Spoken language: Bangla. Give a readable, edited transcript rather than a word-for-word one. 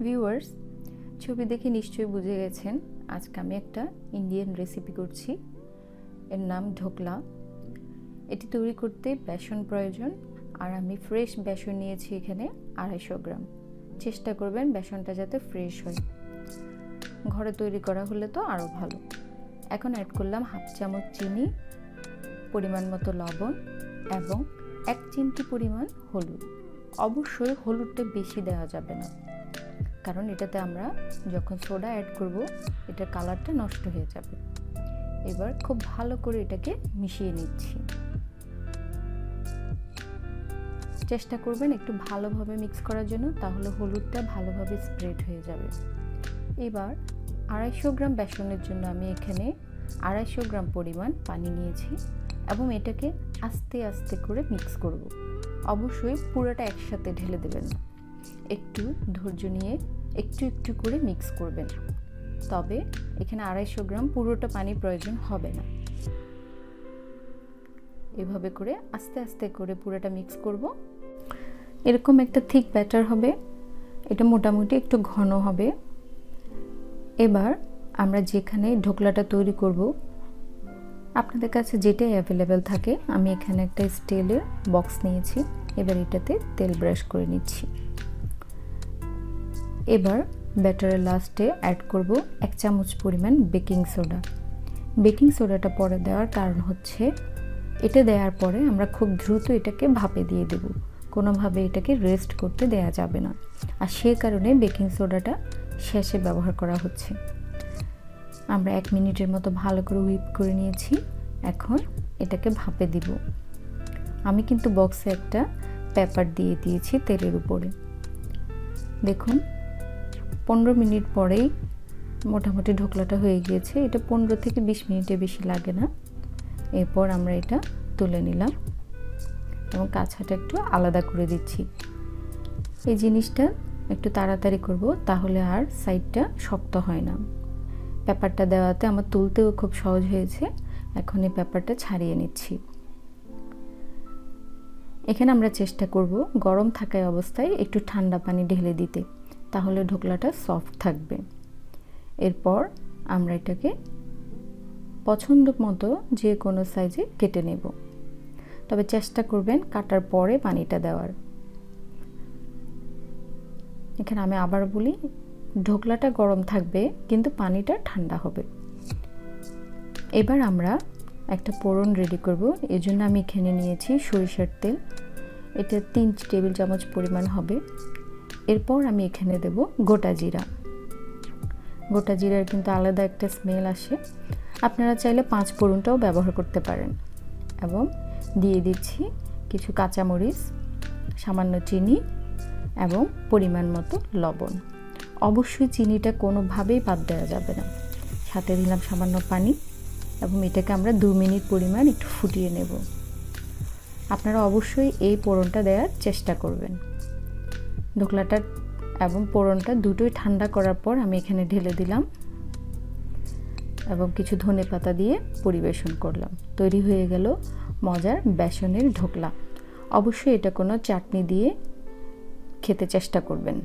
ভিউয়ার্স, ছবি দেখে নিশ্চয়ই বুঝে গেছেন আজকে আমি একটা ইন্ডিয়ান রেসিপি করছি। এর নাম ঢোকলা। এটি তৈরি করতে বেসন প্রয়োজন, আর আমি ফ্রেশ বেসন নিয়েছি এখানে 250 গ্রাম। চেষ্টা করবেন বেসনটা যাতে ফ্রেশ হয়, ঘরে তৈরি করা হলে তো আরও ভালো। এখন অ্যাড করলাম 1/2 চামচ চিনি, পরিমাণ মতো লবণ এবং 1 চিমটি পরিমাণ হলুদ। অবশ্যই হলুদটা বেশি দেওয়া যাবে না, কারণ এটাতে আমরা যখন সোডা অ্যাড করব এটার কালারটা নষ্ট হয়ে যাবে। এবার খুব ভালো করে এটাকে মিশিয়ে নিচ্ছি। চেষ্টা করবেন একটু ভালোভাবে মিক্স করার জন্য, তাহলে হলুদটা ভালোভাবে স্প্রেড হয়ে যাবে। এবার 250 গ্রাম বেসনের জন্য আমি এখানে 250 গ্রাম পরিমাণ পানি নিয়েছি এবং এটাকে আস্তে আস্তে করে মিক্স করব। অবশ্যই পুরোটা একসাথে ঢেলে দেবেন না, একটু ধৈর্য নিয়ে একটু একটু করে মিক্স করবেন। তবে এখানে 250 গ্রাম পুরোটা পানি প্রয়োজন হবে না। এভাবে করে আস্তে আস্তে করে পুরোটা মিক্স করব। এরকম একটা থিক ব্যাটার হবে, এটা মোটামুটি একটু ঘন হবে। এবার আমরা যেখানে ঢোকলাটা তৈরি করব, আপনাদের কাছে যেটাই অ্যাভেলেবেল থাকে, আমি এখানে একটা স্টিলের বক্স নিয়েছি। এবার এটাতে তেল ব্রাশ করে নিচ্ছি। এবার ব্যাটারের লাস্টে অ্যাড করব 1 চামচ পরিমাণ বেকিং সোডা। বেকিং সোডাটা পরে দেওয়ার কারণ হচ্ছে, এটা দেওয়ার পরে আমরা খুব দ্রুত এটাকে ভাপে দিয়ে দেব, কোনোভাবে এটাকে রেস্ট করতে দেওয়া যাবে না। আর সে কারণে বেকিং সোডাটা শেষে ব্যবহার করা হচ্ছে। আমরা 1 মিনিটের মতো ভালো করে হুইপ করে নিয়েছি। এখন এটাকে ভাপে দিব। আমি কিন্তু বক্সে একটা পেপার দিয়ে দিয়েছি তেলের উপরে। দেখুন 15 মিনিট পরেই মোটামুটি ঢোকলাটা হয়ে গিয়েছে। এটা 15 থেকে 20 মিনিটের বেশি লাগে না। এরপর আমরা এটা তুলে নিলাম এবং কাছাটা একটু আলাদা করে দিচ্ছি। এই জিনিসটা একটু তাড়াতাড়ি করব, তাহলে আর সাইডটা শক্ত হয় না। পেপারটা দেওয়াতে আমার তুলতেও খুব সহজ হয়েছে। এখন এই পেপারটা ছাড়িয়ে নিচ্ছি। এখানে আমরা চেষ্টা করব গরম থাকা অবস্থায় একটু ঠান্ডা পানি ঢেলে দিতে, তাহলে ঢোকলাটা সফট থাকবে। এরপর আমরা এটাকে পছন্দ মতো যে কোনো সাইজে কেটে নেব, তবে চেষ্টা করবেন কাটার পরে পানিটা দেওয়ার। এখানে আমি আবার বলি, ঢোকলাটা গরম থাকবে কিন্তু পানিটা ঠান্ডা হবে। এবার আমরা একটা পোড়ন রেডি করব। এজন্য আমি এখানে নিয়েছি সরিষার তেল। এটা 3 টেবিল চামচ পরিমাণ হবে। এরপর আমি এখানে দেব গোটা জিরা। গোটা জিরার কিন্তু আলাদা একটা স্মেল আসে। আপনারা চাইলে 5 ফোড়নটাও ব্যবহার করতে পারেন। এবং দিয়ে দিচ্ছি কিছু কাঁচামরিচ, সামান্য চিনি এবং পরিমাণ মতো লবণ। অবশ্যই চিনিটা কোনোভাবেই বাদ দেওয়া যাবে না। সাথে দিলাম সামান্য পানি এবং এটাকে আমরা 2 মিনিট পরিমাণ একটু ফুটিয়ে নেব। আপনারা অবশ্যই এই পোড়নটা দেওয়ার চেষ্টা করবেন। ঢোকলাটা এবং পোড়নটা দুটোই ঠান্ডা করার পর আমি এখানে ঢেলে দিলাম এবং কিছু ধনেপাতা দিয়ে পরিবেশন করলাম। তৈরি হয়ে গেল মজার বেসনের ঢোকলা। অবশ্যই এটা কোনো চাটনি দিয়ে খেতে চেষ্টা করবেন।